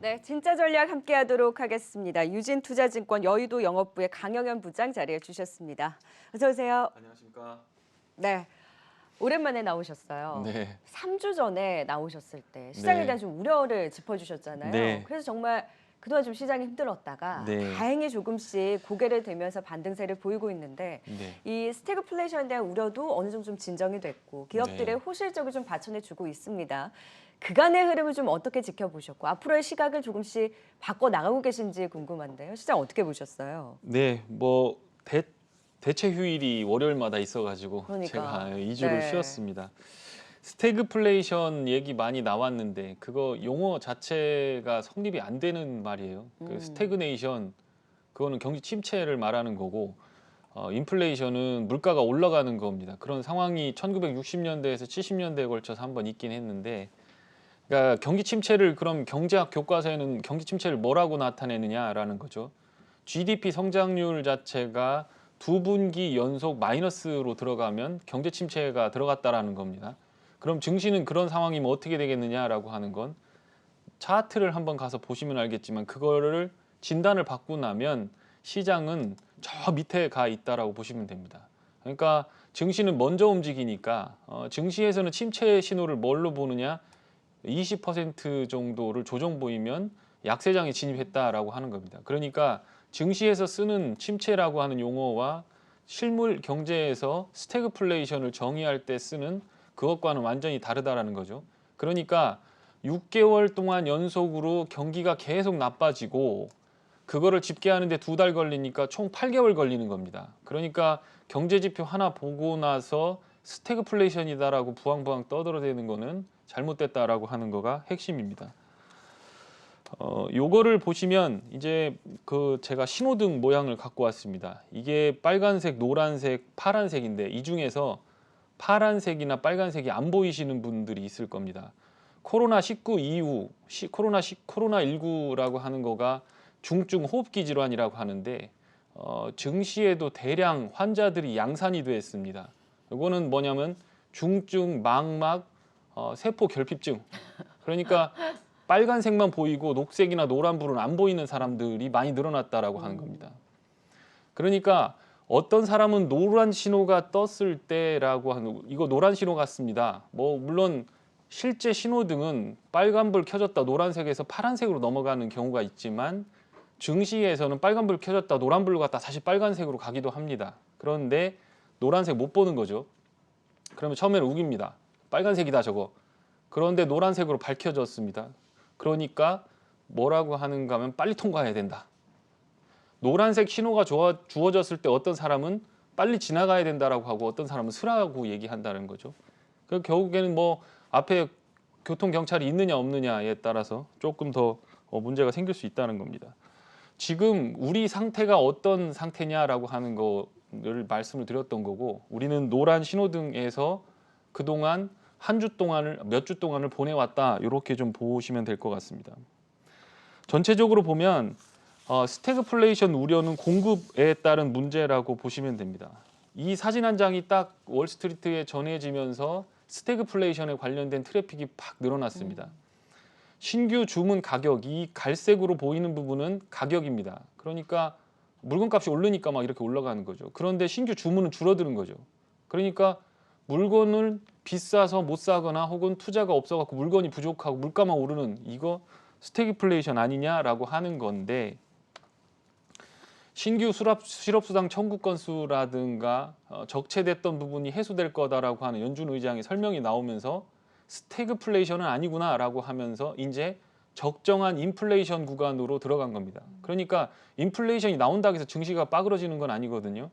네, 진짜 전략 함께하도록 하겠습니다. 유진투자증권 여의도 영업부의 강영현 부장 자리해 주셨습니다. 어서 오세요. 안녕하십니까? 네, 오랜만에 나오셨어요. 네. 3주 전에 나오셨을 때 시장에 네. 대한 좀 우려를 짚어주셨잖아요. 네. 그래서 정말 그동안 좀 시장이 힘들었다가 네. 다행히 조금씩 고개를 들면서 반등세를 보이고 있는데 네. 이 스태그플레이션에 대한 우려도 어느 정도 좀 진정이 됐고 기업들의 네. 호실적을 좀 받쳐내주고 있습니다. 그간의 흐름을 좀 어떻게 지켜보셨고 앞으로의 시각을 조금씩 바꿔 나가고 계신지 궁금한데요. 시장 어떻게 보셨어요? 네. 대체 휴일이 월요일마다 있어가지고 그러니까. 제가 2주를 네. 쉬었습니다. 스태그플레이션 얘기 많이 나왔는데 그거 용어 자체가 성립이 안 되는 말이에요. 그 스태그네이션 그거는 경기 침체를 말하는 거고 인플레이션은 물가가 올라가는 겁니다. 그런 상황이 1960년대에서 70년대에 걸쳐서 한번 있긴 했는데 그러니까 경기 침체를 그럼 경제학 교과서에는 경기 침체를 뭐라고 나타내느냐라는 거죠. GDP 성장률 자체가 두 분기 연속 마이너스로 들어가면 경제 침체가 들어갔다라는 겁니다. 그럼 증시는 그런 상황이면 어떻게 되겠느냐라고 하는 건 차트를 한번 가서 보시면 알겠지만 그거를 진단을 받고 나면 시장은 저 밑에 가 있다라고 보시면 됩니다. 그러니까 증시는 먼저 움직이니까 증시에서는 침체 신호를 뭘로 보느냐? 20% 정도를 조정 보이면 약세장에 진입했다라고 하는 겁니다. 그러니까 증시에서 쓰는 침체라고 하는 용어와 실물 경제에서 스태그플레이션을 정의할 때 쓰는 그것과는 완전히 다르다라는 거죠. 그러니까 6개월 동안 연속으로 경기가 계속 나빠지고 그거를 집계하는데 2달 걸리니까 총 8개월 걸리는 겁니다. 그러니까 경제지표 하나 보고 나서 스태그플레이션이다라고 부황부황 떠들어대는 거는 잘못됐다라고 하는 거가 핵심입니다. 요거를 보시면 이제 제가 신호등 모양을 갖고 왔습니다. 이게 빨간색, 노란색, 파란색인데 이 중에서 파란색이나 빨간색이 안 보이시는 분들이 있을 겁니다. 코로나19 이후 코로나19라고 하는 거가 중증 호흡기 질환이라고 하는데 증시에도 대량 환자들이 양산이 됐습니다. 이거는 뭐냐면 중증 망막 세포 결핍증. 그러니까 빨간색만 보이고 녹색이나 노란불은 안 보이는 사람들이 많이 늘어났다라고 하는 겁니다. 그러니까 어떤 사람은 노란 신호가 떴을 때라고 하는 이거 노란 신호 같습니다. 물론 실제 신호등은 빨간불 켜졌다 노란색에서 파란색으로 넘어가는 경우가 있지만 증시에서는 빨간불 켜졌다 노란불 갔다 다시 빨간색으로 가기도 합니다. 그런데 노란색 못 보는 거죠. 그러면 처음에는 우깁니다. 빨간색이다 저거. 그런데 노란색으로 밝혀졌습니다. 그러니까 뭐라고 하는가 하면 빨리 통과해야 된다. 노란색 신호가 주어졌을 때 어떤 사람은 빨리 지나가야 된다라고 하고 어떤 사람은 쓰라고 얘기한다는 거죠. 그 결국에는 앞에 교통경찰이 있느냐 없느냐에 따라서 조금 더 문제가 생길 수 있다는 겁니다. 지금 우리 상태가 어떤 상태냐라고 하는 거를 말씀을 드렸던 거고 우리는 노란 신호등에서 그동안 몇 주 동안을 보내왔다 이렇게 좀 보시면 될 것 같습니다. 전체적으로 보면 스태그플레이션 우려는 공급에 따른 문제라고 보시면 됩니다. 이 사진 한 장이 딱 월스트리트에 전해지면서 스태그플레이션에 관련된 트래픽이 팍 늘어났습니다. 신규 주문 가격, 이 갈색으로 보이는 부분은 가격입니다. 그러니까 물건값이 오르니까 막 이렇게 올라가는 거죠. 그런데 신규 주문은 줄어드는 거죠. 그러니까 물건을 비싸서 못 사거나 혹은 투자가 없어갖고 물건이 부족하고 물가만 오르는 이거 스태그플레이션 아니냐라고 하는 건데 신규 실업수당 청구 건수라든가 적체됐던 부분이 해소될 거다라고 하는 연준 의장의 설명이 나오면서 스태그플레이션은 아니구나라고 하면서 이제 적정한 인플레이션 구간으로 들어간 겁니다. 그러니까 인플레이션이 나온다고 해서 증시가 빠그러지는 건 아니거든요.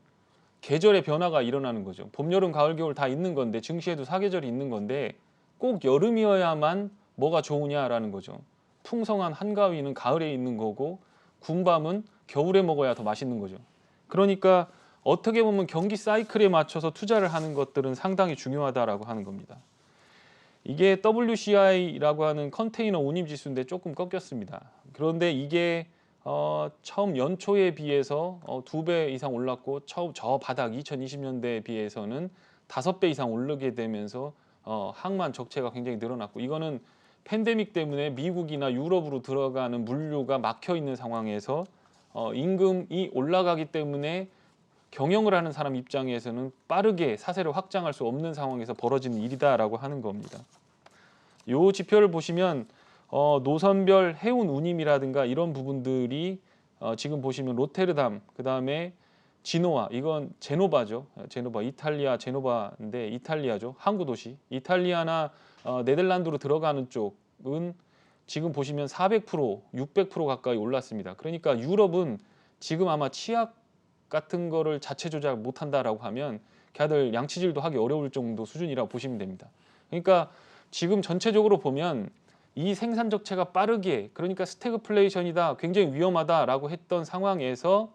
계절의 변화가 일어나는 거죠. 봄, 여름, 가을, 겨울 다 있는 건데 증시에도 사계절이 있는 건데 꼭 여름이어야만 뭐가 좋으냐라는 거죠. 풍성한 한가위는 가을에 있는 거고 군밤은 겨울에 먹어야 더 맛있는 거죠. 그러니까 어떻게 보면 경기 사이클에 맞춰서 투자를 하는 것들은 상당히 중요하다라고 하는 겁니다. 이게 WCI라고 하는 컨테이너 운임지수인데 조금 꺾였습니다. 그런데 이게 처음 연초에 비해서 2배 이상 올랐고 저 바닥 2020년대에 비해서는 5배 이상 오르게 되면서 항만 적체가 굉장히 늘어났고 이거는 팬데믹 때문에 미국이나 유럽으로 들어가는 물류가 막혀 있는 상황에서 임금이 올라가기 때문에 경영을 하는 사람 입장에서는 빠르게 사세를 확장할 수 없는 상황에서 벌어지는 일이다라고 하는 겁니다. 이 지표를 보시면 노선별 해운 운임이라든가 이런 부분들이 지금 보시면 로테르담, 그다음에 지노아, 이건 제노바죠. 제노바, 이탈리아 제노바인데 이탈리아죠. 항구 도시. 이탈리아나 네덜란드로 들어가는 쪽은 지금 보시면 400%, 600% 가까이 올랐습니다. 그러니까 유럽은 지금 아마 치약 같은 거를 자체 조작 못한다라고 하면 걔들 양치질도 하기 어려울 정도 수준이라고 보시면 됩니다. 그러니까 지금 전체적으로 보면 이 생산 적체가 빠르게, 그러니까 스태그플레이션이다, 굉장히 위험하다라고 했던 상황에서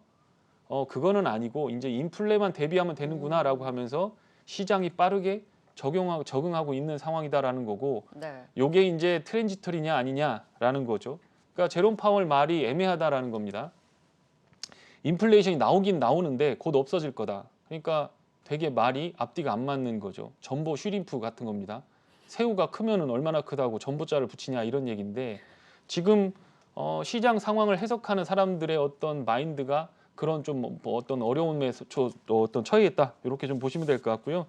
그거는 아니고 이제 인플레만 대비하면 되는구나라고 하면서 시장이 빠르게 적응하고 있는 상황이다라는 거고, 네. 요게 이제 트랜지터리냐 아니냐라는 거죠. 그러니까 제롬 파월 말이 애매하다라는 겁니다. 인플레이션이 나오긴 나오는데 곧 없어질 거다. 그러니까 되게 말이 앞뒤가 안 맞는 거죠. 전보 슈림프 같은 겁니다. 새우가 크면은 얼마나 크다고 전보자를 붙이냐 이런 얘기인데, 지금 시장 상황을 해석하는 사람들의 어떤 마인드가 그런 좀 뭐 어떤 어려움에 어떤 처해 있다, 이렇게 좀 보시면 될 것 같고요.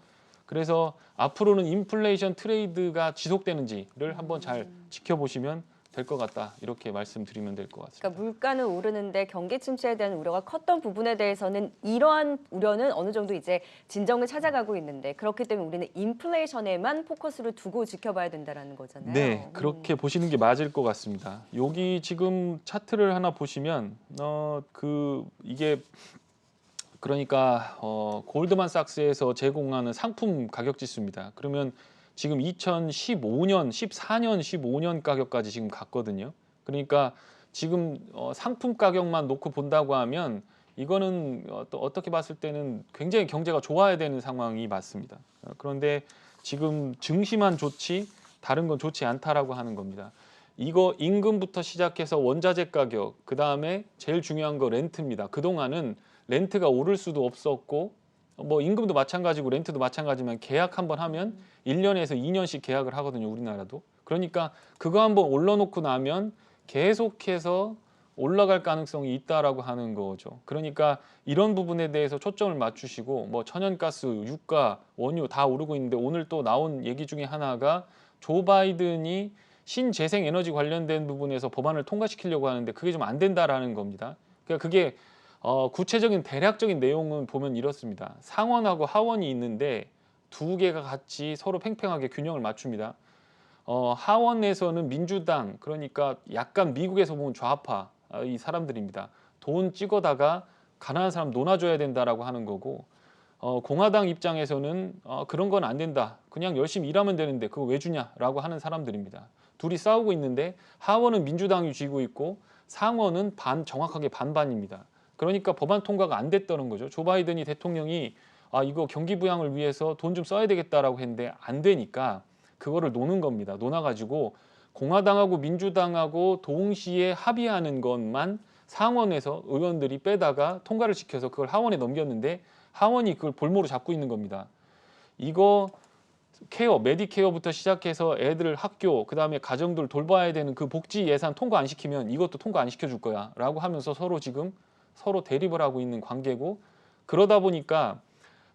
그래서 앞으로는 인플레이션 트레이드가 지속되는지를 한번 잘 지켜보시면 될 것 같다, 이렇게 말씀드리면 될 것 같습니다. 그러니까 물가는 오르는데 경기 침체에 대한 우려가 컸던 부분에 대해서는 이러한 우려는 어느 정도 이제 진정을 찾아가고 있는데, 그렇기 때문에 우리는 인플레이션에만 포커스를 두고 지켜봐야 된다라는 거잖아요. 네, 그렇게 보시는 게 맞을 것 같습니다. 여기 지금 차트를 하나 보시면 이게 그러니까 골드만삭스에서 제공하는 상품 가격 지수입니다. 그러면 지금 2015년, 14년, 15년 가격까지 지금 갔거든요. 그러니까 지금 상품 가격만 놓고 본다고 하면 이거는 어떻게 봤을 때는 굉장히 경제가 좋아야 되는 상황이 맞습니다. 그런데 지금 증시만 좋지 다른 건 좋지 않다라고 하는 겁니다. 이거 임금부터 시작해서 원자재 가격, 그 다음에 제일 중요한 거 렌트입니다. 그동안은 렌트가 오를 수도 없었고, 뭐 임금도 마찬가지고 렌트도 마찬가지지만 계약 한번 하면 1년에서 2년씩 계약을 하거든요, 우리나라도. 그러니까 그거 한번 올려놓고 나면 계속해서 올라갈 가능성이 있다라고 하는 거죠. 그러니까 이런 부분에 대해서 초점을 맞추시고, 뭐 천연가스, 유가, 원유 다 오르고 있는데 오늘 또 나온 얘기 중에 하나가 조 바이든이 신재생 에너지 관련된 부분에서 법안을 통과시키려고 하는데 그게 좀 안 된다라는 겁니다. 그러니까 그게 구체적인 대략적인 내용은 보면 이렇습니다. 상원하고 하원이 있는데 두 개가 같이 서로 팽팽하게 균형을 맞춥니다. 하원에서는 민주당, 그러니까 약간 미국에서 보면 좌파 이 사람들입니다. 돈 찍어다가 가난한 사람 놀아줘야 된다라고 하는 거고, 공화당 입장에서는 그런 건 안 된다, 그냥 열심히 일하면 되는데 그거 왜 주냐라고 하는 사람들입니다. 둘이 싸우고 있는데 하원은 민주당이 쥐고 있고 상원은 정확하게 반반입니다. 그러니까 법안 통과가 안 됐다는 거죠. 조 바이든이 대통령이 이거 경기 부양을 위해서 돈 좀 써야 되겠다라고 했는데 안 되니까 그거를 노는 겁니다. 논아가지고 공화당하고 민주당하고 동시에 합의하는 것만 상원에서 의원들이 빼다가 통과를 시켜서 그걸 하원에 넘겼는데 하원이 그걸 볼모로 잡고 있는 겁니다. 이거 케어, 메디케어부터 시작해서 애들 학교, 그다음에 가정들 돌봐야 되는 그 복지 예산 통과 안 시키면 이것도 통과 안 시켜줄 거야 라고 하면서 서로 대립을 하고 있는 관계고, 그러다 보니까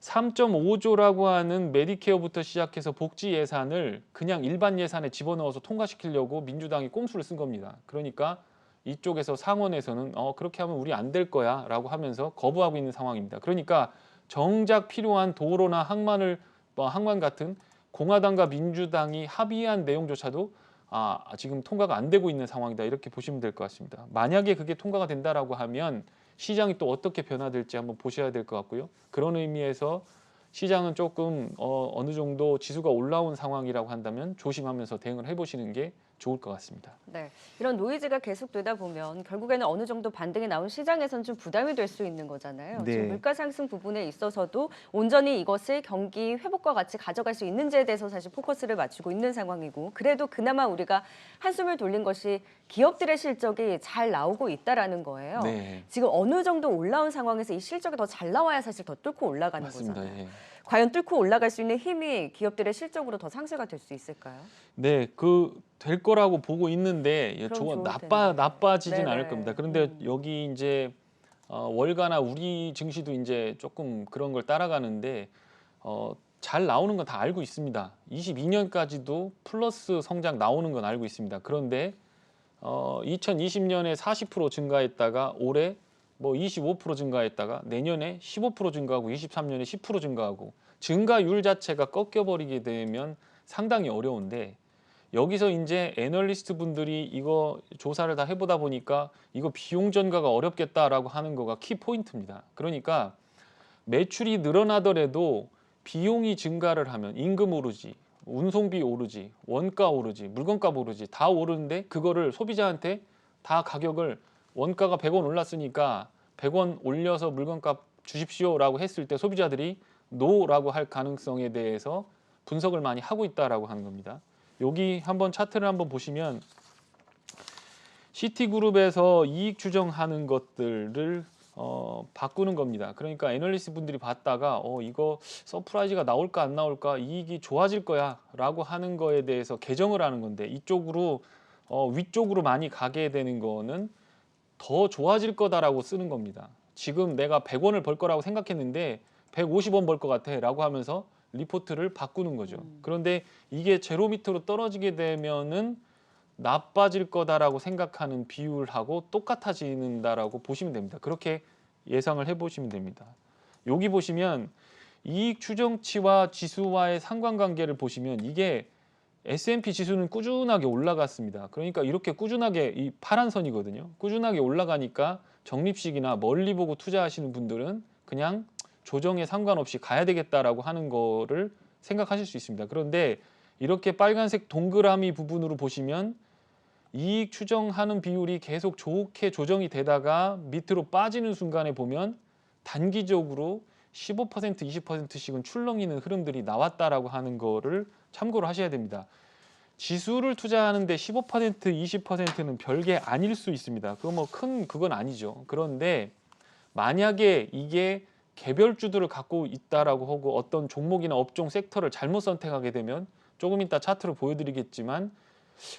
3.5조라고 하는 메디케어부터 시작해서 복지 예산을 그냥 일반 예산에 집어넣어서 통과시키려고 민주당이 꼼수를 쓴 겁니다. 그러니까 이쪽에서 상원에서는 그렇게 하면 우리 안 될 거야 라고 하면서 거부하고 있는 상황입니다. 그러니까 정작 필요한 도로나 항만 같은 공화당과 민주당이 합의한 내용조차도 지금 통과가 안 되고 있는 상황이다, 이렇게 보시면 될 것 같습니다. 만약에 그게 통과가 된다라고 하면 시장이 또 어떻게 변화될지 한번 보셔야 될 것 같고요. 그런 의미에서 시장은 조금 어느 정도 지수가 올라온 상황이라고 한다면 조심하면서 대응을 해보시는 게 좋을 것 같습니다. 네, 이런 노이즈가 계속되다 보면 결국에는 어느 정도 반등이 나온 시장에서는 좀 부담이 될 수 있는 거잖아요. 네. 지금 물가 상승 부분에 있어서도 온전히 이것을 경기 회복과 같이 가져갈 수 있는지에 대해서 사실 포커스를 맞추고 있는 상황이고, 그래도 그나마 우리가 한숨을 돌린 것이 기업들의 실적이 잘 나오고 있다라는 거예요. 네. 지금 어느 정도 올라온 상황에서 이 실적이 더 잘 나와야 사실 더 뚫고 올라가는 맞습니다. 거잖아요. 예. 과연 뚫고 올라갈 수 있는 힘이 기업들의 실적으로 더 상쇄가 될 수 있을까요? 네, 그 될 거라고 보고 있는데 그럼 좋아 좋을 텐데. 나빠지진 않을 네네. 겁니다. 그런데 여기 이제 월가나 우리 증시도 이제 조금 그런 걸 따라가는데 잘 나오는 건 다 알고 있습니다. 22년까지도 플러스 성장 나오는 건 알고 있습니다. 그런데 2020년에 40% 증가했다가 올해 뭐 25% 증가했다가 내년에 15% 증가하고 23년에 10% 증가하고 증가율 자체가 꺾여버리게 되면 상당히 어려운데 여기서 이제 애널리스트 분들이 이거 조사를 다 해보다 보니까 이거 비용 전가가 어렵겠다라고 하는 거가 키 포인트입니다. 그러니까 매출이 늘어나더라도 비용이 증가를 하면 임금 오르지, 운송비 오르지, 원가 오르지, 물건값 오르지 다 오르는데 그거를 소비자한테 다 가격을 원가가 100원 올랐으니까 100원 올려서 물건값 주십시오라고 했을 때 소비자들이 노라고 할 가능성에 대해서 분석을 많이 하고 있다라고 하는 겁니다. 여기 한번 차트를 한번 보시면 시티그룹에서 이익 추정하는 것들을 바꾸는 겁니다. 그러니까 애널리스트 분들이 봤다가 이거 서프라이즈가 나올까 안 나올까 이익이 좋아질 거야 라고 하는 거에 대해서 개정을 하는 건데 이쪽으로 위쪽으로 많이 가게 되는 거는 더 좋아질 거다라고 쓰는 겁니다. 지금 내가 100원을 벌 거라고 생각했는데 150원 벌 것 같아 라고 하면서 리포트를 바꾸는 거죠. 그런데 이게 제로미터로 떨어지게 되면은 나빠질 거다라고 생각하는 비율하고 똑같아진다라고 보시면 됩니다. 그렇게 예상을 해보시면 됩니다. 여기 보시면 이익 추정치와 지수와의 상관관계를 보시면 이게 S&P 지수는 꾸준하게 올라갔습니다. 그러니까 이렇게 꾸준하게 이 파란 선이거든요. 꾸준하게 올라가니까 적립식이나 멀리 보고 투자하시는 분들은 그냥 조정에 상관없이 가야 되겠다라고 하는 거를 생각하실 수 있습니다. 그런데 이렇게 빨간색 동그라미 부분으로 보시면 이익 추정하는 비율이 계속 좋게 조정이 되다가 밑으로 빠지는 순간에 보면 단기적으로 15% 20%씩은 출렁이는 흐름들이 나왔다라고 하는 거를 참고로 하셔야 됩니다. 지수를 투자하는데 15% 20%는 별게 아닐 수 있습니다. 그거 뭐 큰 그건 아니죠. 그런데 만약에 이게 개별주들을 갖고 있다라고 하고 어떤 종목이나 업종 섹터를 잘못 선택하게 되면 조금 이따 차트로 보여드리겠지만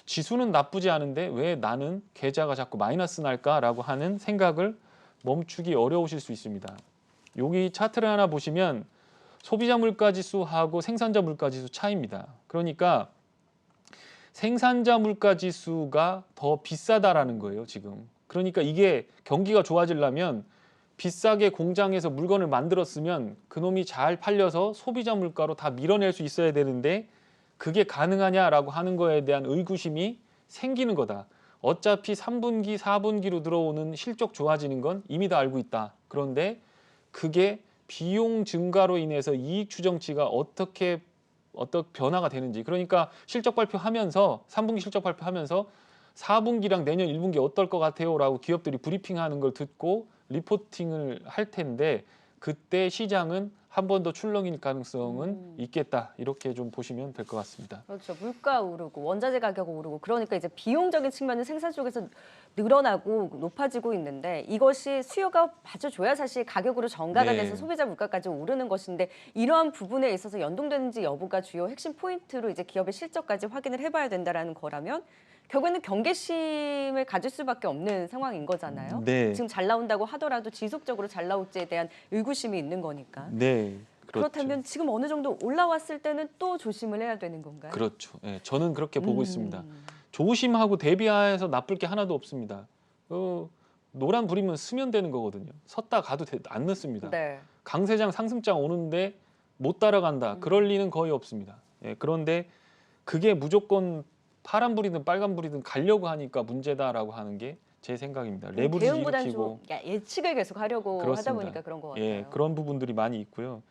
지수는 나쁘지 않은데 왜 나는 계좌가 자꾸 마이너스 날까라고 하는 생각을 멈추기 어려우실 수 있습니다. 여기 차트를 하나 보시면 소비자 물가지수하고 생산자 물가지수 차이입니다. 그러니까 생산자 물가지수가 더 비싸다라는 거예요, 지금. 그러니까 이게 경기가 좋아지려면 비싸게 공장에서 물건을 만들었으면 그놈이 잘 팔려서 소비자 물가로 다 밀어낼 수 있어야 되는데 그게 가능하냐라고 하는 거에 대한 의구심이 생기는 거다. 어차피 3분기, 4분기로 들어오는 실적 좋아지는 건 이미 다 알고 있다. 그런데 그게 비용 증가로 인해서 이익 추정치가 어떻게 변화가 되는지 그러니까 실적 발표하면서 3분기 실적 발표하면서 4분기랑 내년 1분기 어떨 것 같아요? 라고 기업들이 브리핑하는 걸 듣고 리포팅을 할 텐데 그때 시장은 한 번 더 출렁일 가능성은 있겠다. 이렇게 좀 보시면 될 것 같습니다. 그렇죠. 물가 오르고 원자재 가격 오르고 그러니까 이제 비용적인 측면은 생산 쪽에서 늘어나고 높아지고 있는데 이것이 수요가 받쳐줘야 사실 가격으로 전가가 네. 돼서 소비자 물가까지 오르는 것인데 이러한 부분에 있어서 연동되는지 여부가 주요 핵심 포인트로 이제 기업의 실적까지 확인을 해봐야 된다라는 거라면 결국에는 경계심을 가질 수밖에 없는 상황인 거잖아요. 네. 지금 잘 나온다고 하더라도 지속적으로 잘 나올지에 대한 의구심이 있는 거니까. 네. 그렇죠. 그렇다면 지금 어느 정도 올라왔을 때는 또 조심을 해야 되는 건가요? 그렇죠. 예, 저는 그렇게 보고 있습니다. 조심하고 대비해서 나쁠 게 하나도 없습니다. 노란 불이면 스면 되는 거거든요. 섰다 가도 안 늦습니다. 네. 강세장 상승장 오는데 못 따라간다. 그럴 리는 거의 없습니다. 예, 그런데 그게 무조건 파란불이든 빨간불이든 가려고 하니까 문제다라고 하는 게 제 생각입니다. 레버리지 대응보다는 일으키고 좀 예측을 계속 하려고 그렇습니다. 하다 보니까 그런 것 같아요. 예, 그런 부분들이 많이 있고요.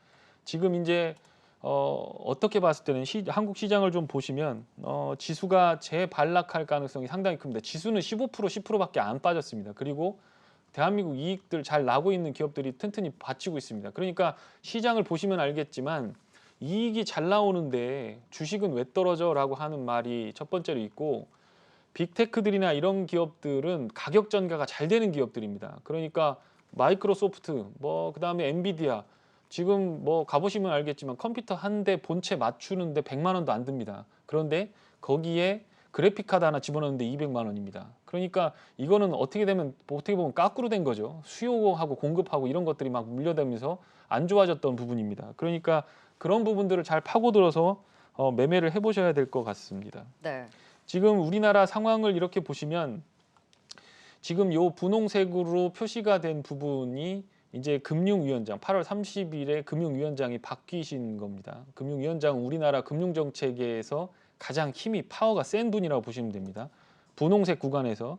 지금 이제 어떻게 봤을 때는 한국 시장을 좀 보시면 지수가 재반락할 가능성이 상당히 큽니다. 지수는 15% 10%밖에 안 빠졌습니다. 그리고 대한민국 이익들 잘 나고 있는 기업들이 튼튼히 받치고 있습니다. 그러니까 시장을 보시면 알겠지만 이익이 잘 나오는데 주식은 왜 떨어져? 라고 하는 말이 첫 번째로 있고 빅테크들이나 이런 기업들은 가격 전가가 잘 되는 기업들입니다. 그러니까 마이크로소프트, 그다음에 엔비디아 지금 뭐 가보시면 알겠지만 컴퓨터 한 대 본체 맞추는데 100만 원도 안 듭니다. 그런데 거기에 그래픽 카드 하나 집어넣는데 200만 원입니다. 그러니까 이거는 어떻게 되면 어떻게 보면 거꾸로 된 거죠. 수요하고 공급하고 이런 것들이 막 물려다니면서 안 좋아졌던 부분입니다. 그러니까 그런 부분들을 잘 파고들어서 매매를 해보셔야 될 것 같습니다. 네. 지금 우리나라 상황을 이렇게 보시면 지금 요 분홍색으로 표시가 된 부분이 이제 금융위원장 8월 30일에 금융위원장이 바뀌신 겁니다. 금융위원장은 우리나라 금융정책에서 가장 힘이 파워가 센 분이라고 보시면 됩니다. 분홍색 구간에서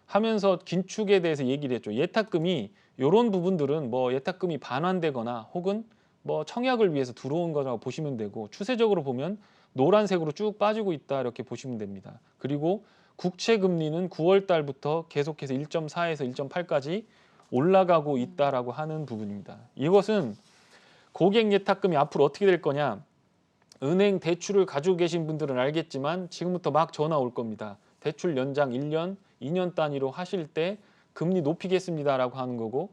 하면서 긴축에 대해서 얘기를 했죠. 예탁금이 이런 부분들은 뭐 예탁금이 반환되거나 혹은 뭐 청약을 위해서 들어온 거라고 보시면 되고 추세적으로 보면 노란색으로 쭉 빠지고 있다 이렇게 보시면 됩니다. 그리고 국채 금리는 9월 달부터 계속해서 1.4에서 1.8까지 올라가고 있다라고 하는 부분입니다. 이것은 고객 예탁금이 앞으로 어떻게 될 거냐? 은행 대출을 가지고 계신 분들은 알겠지만 지금부터 막 전화 올 겁니다. 대출 연장 1년, 2년 단위로 하실 때 금리 높이겠습니다라고 하는 거고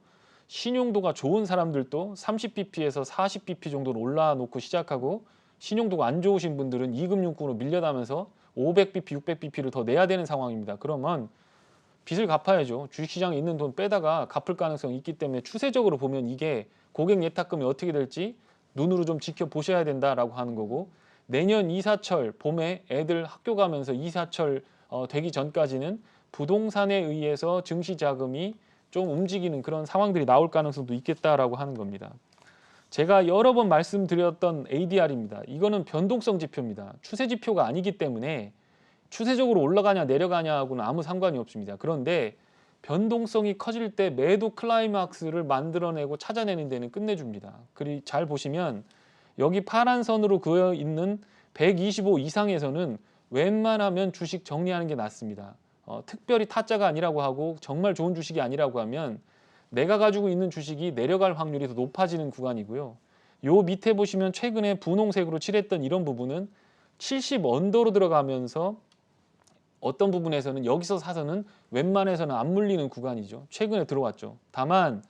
신용도가 좋은 사람들도 30bp에서 40bp 정도로 올라놓고 시작하고 신용도가 안 좋으신 분들은 이금융권으로 밀려나면서 500bp, 600bp를 더 내야 되는 상황입니다. 그러면 빚을 갚아야죠. 주식시장에 있는 돈 빼다가 갚을 가능성이 있기 때문에 추세적으로 보면 이게 고객 예탁금이 어떻게 될지 눈으로 좀 지켜보셔야 된다라고 하는 거고 내년 이사철 봄에 애들 학교 가면서 이사철 되기 전까지는 부동산에 의해서 증시 자금이 좀 움직이는 그런 상황들이 나올 가능성도 있겠다라고 하는 겁니다. 제가 여러 번 말씀드렸던 ADR입니다. 이거는 변동성 지표입니다. 추세 지표가 아니기 때문에 추세적으로 올라가냐 내려가냐하고는 아무 상관이 없습니다. 그런데 변동성이 커질 때 매도 클라이막스를 만들어내고 찾아내는 데는 끝내줍니다. 그리고 잘 보시면 여기 파란 선으로 그어 있는 125 이상에서는 웬만하면 주식 정리하는 게 낫습니다. 특별히 타짜가 아니라고 하고 정말 좋은 주식이 아니라고 하면 내가 가지고 있는 주식이 내려갈 확률이 더 높아지는 구간이고요. 요 밑에 보시면 최근에 분홍색으로 칠했던 이런 부분은 70 언더로 들어가면서 어떤 부분에서는 여기서 사서는 웬만해서는 안 물리는 구간이죠. 최근에 들어왔죠. 다만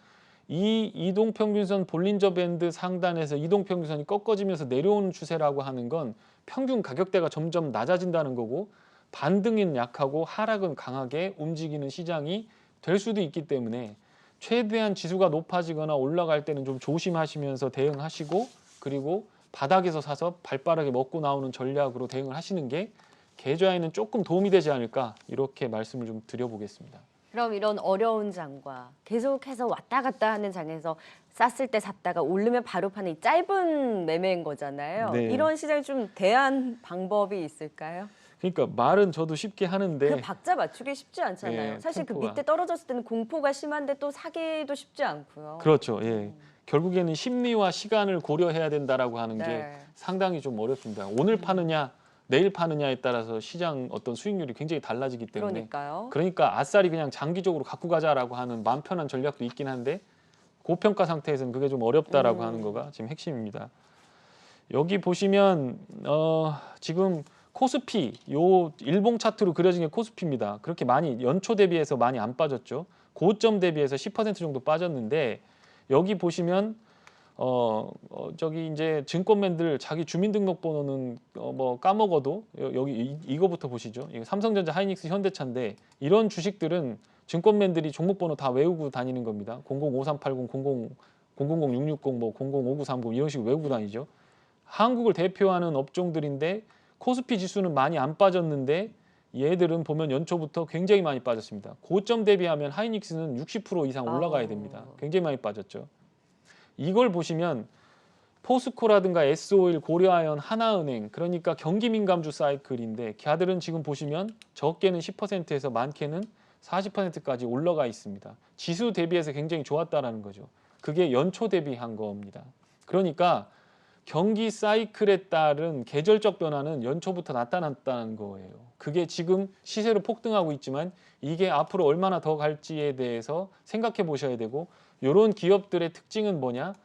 이 이동평균선 볼린저 밴드 상단에서 이동평균선이 꺾어지면서 내려오는 추세라고 하는 건 평균 가격대가 점점 낮아진다는 거고 반등은 약하고 하락은 강하게 움직이는 시장이 될 수도 있기 때문에 최대한 지수가 높아지거나 올라갈 때는 좀 조심하시면서 대응하시고 그리고 바닥에서 사서 발빠르게 먹고 나오는 전략으로 대응을 하시는 게 계좌에는 조금 도움이 되지 않을까 이렇게 말씀을 좀 드려보겠습니다. 그럼 이런 어려운 장과 계속해서 왔다 갔다 하는 장에서 쌌을 때 샀다가 오르면 바로 파는 이 짧은 매매인 거잖아요. 네. 이런 시장에 좀 대안 방법이 있을까요? 그러니까 말은 저도 쉽게 그 하는데 박자 맞추기 쉽지 않잖아요. 네, 사실 그 템포가. 밑에 떨어졌을 때는 공포가 심한데 또 사기도 쉽지 않고요. 그렇죠. 예. 결국에는 심리와 시간을 고려해야 된다라고 하는 게 네. 상당히 좀 어렵습니다. 오늘 파느냐 내일 파느냐에 따라서 시장 어떤 수익률이 굉장히 달라지기 때문에 그러니까요. 그러니까 아싸리 그냥 장기적으로 갖고 가자라고 하는 마음 편한 전략도 있긴 한데 고평가 상태에서는 그게 좀 어렵다라고 하는 거가 지금 핵심입니다. 여기 보시면 지금 코스피 요 일봉 차트로 그려진 게 코스피입니다. 그렇게 많이 연초 대비해서 많이 안 빠졌죠. 고점 대비해서 10% 정도 빠졌는데 여기 보시면 저기 이제 증권맨들 자기 주민등록번호는 뭐 까먹어도 여기 이거부터 보시죠. 이거 삼성전자, 하이닉스, 현대차인데 이런 주식들은 증권맨들이 종목번호 다 외우고 다니는 겁니다. 005380, 000660, 뭐 005930 이런 식으로 외우고 다니죠. 한국을 대표하는 업종들인데 코스피 지수는 많이 안 빠졌는데 얘들은 보면 연초부터 굉장히 많이 빠졌습니다. 고점 대비하면 하이닉스는 60% 이상 올라가야 됩니다. 굉장히 많이 빠졌죠. 이걸 보시면 포스코라든가 S-오일, 고려아연, 하나은행 그러니까 경기민감주 사이클인데 걔들은 지금 보시면 적게는 10%에서 많게는 40%까지 올라가 있습니다. 지수 대비해서 굉장히 좋았다라는 거죠. 그게 연초 대비한 겁니다. 그러니까 경기 사이클에 따른 계절적 변화는 연초부터 나타났다는 거예요. 그게 지금 시세로 폭등하고 있지만 이게 앞으로 얼마나 더 갈지에 대해서 생각해 보셔야 되고 이런 기업들의 특징은 뭐냐?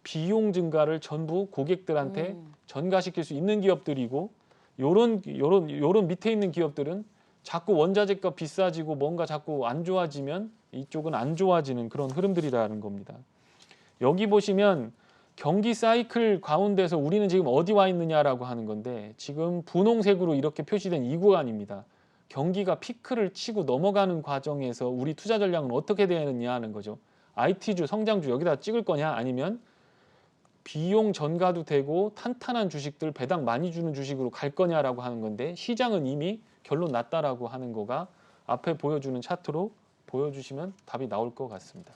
비용 증가를 전부 고객들한테 전가시킬 수 있는 기업들이고 요런 밑에 있는 기업들은 자꾸 원자재가 비싸지고 뭔가 자꾸 안 좋아지면 이쪽은 안 좋아지는 그런 흐름들이라는 겁니다. 여기 보시면 경기 사이클 가운데서 우리는 지금 어디 와 있느냐라고 하는 건데 지금 분홍색으로 이렇게 표시된 이 구간입니다. 경기가 피크를 치고 넘어가는 과정에서 우리 투자 전략은 어떻게 되느냐 하는 거죠. IT주, 성장주 여기다 찍을 거냐 아니면 비용 전가도 되고 탄탄한 주식들 배당 많이 주는 주식으로 갈 거냐라고 하는 건데 시장은 이미 결론 났다라고 하는 거가 앞에 보여주는 차트로 보여주시면 답이 나올 것 같습니다.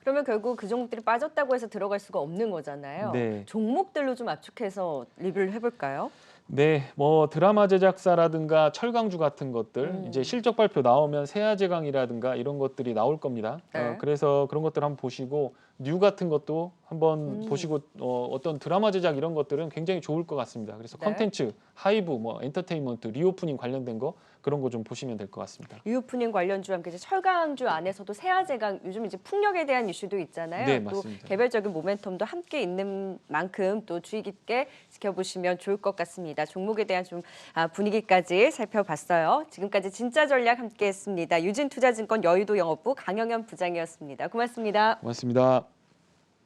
그러면 결국 그 종목들이 빠졌다고 해서 들어갈 수가 없는 거잖아요. 네. 종목들로 좀 압축해서 리뷰를 해볼까요? 네, 뭐 드라마 제작사라든가 철강주 같은 것들 이제 실적 발표 나오면 세아제강이라든가 이런 것들이 나올 겁니다. 네. 그래서 그런 것들 한번 보시고 뉴 같은 것도 한번 보시고 어떤 드라마 제작 이런 것들은 굉장히 좋을 것 같습니다. 그래서 네. 컨텐츠, 하이브, 뭐 엔터테인먼트, 리오프닝 관련된 거 그런 거 좀 보시면 될 것 같습니다. 리오프닝 관련주와 함께 이제 철강주 안에서도 세아제강 요즘 이제 풍력에 대한 이슈도 있잖아요. 네, 또 맞습니다. 개별적인 모멘텀도 함께 있는 만큼 또 주의 깊게 지켜보시면 좋을 것 같습니다. 종목에 대한 좀 분위기까지 살펴봤어요. 지금까지 진짜 전략 함께했습니다. 유진투자증권 여의도 영업부 강영현 부장이었습니다. 고맙습니다. 고맙습니다.